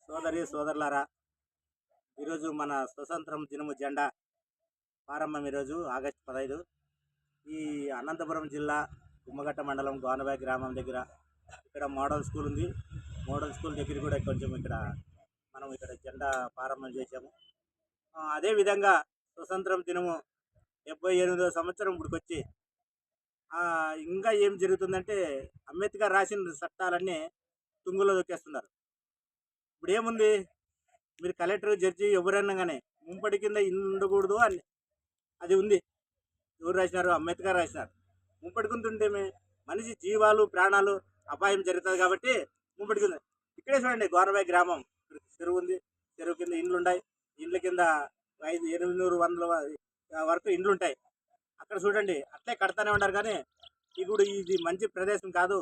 సోదరి సోదరులారా, ఈరోజు మన స్వతంత్రం దినము జెండా ప్రారంభం. ఈరోజు ఆగస్టు 15. ఈ అనంతపురం జిల్లా కుమ్మగట్ట మండలం గోనబాయి గ్రామం దగ్గర ఇక్కడ మోడల్ స్కూల్ ఉంది. మోడల్ స్కూల్ దగ్గర కూడా కొంచెం ఇక్కడ జెండా ప్రారంభం చేశాము. అదేవిధంగా స్వతంత్రం దినము 78వ సంవత్సరం ఇప్పటికొచ్చి ఇంకా ఏం జరుగుతుందంటే, అంబేద్కర్ రాసిన చట్టాలన్నీ తుంగులో దొక్కేస్తున్నారు. ఇప్పుడు ఏముంది, మీరు కలెక్టర్ జడ్జి ఎవరైనా కానీ ముంపటి కింద ఇల్లు ఉండకూడదు అని అది ఉంది. ఎవరు రాసినారు? అంబేద్కర్ రాసినారు. ముంపటి కింద ఉంటేమే మనిషి జీవాలు ప్రాణాలు అపాయం జరుగుతుంది కాబట్టి ముంపటి కింద. ఇక్కడే చూడండి, గోనబాయి గ్రామం చెరువు ఉంది. చెరువు కింద ఇండ్లు ఉన్నాయి. ఇండ్ల కింద 500-100 వరకు ఇండ్లు ఉంటాయి. అక్కడ చూడండి, అట్లే కడతానే ఉన్నారు. కానీ ఇప్పుడు ఇది మంచి ప్రదేశం కాదు.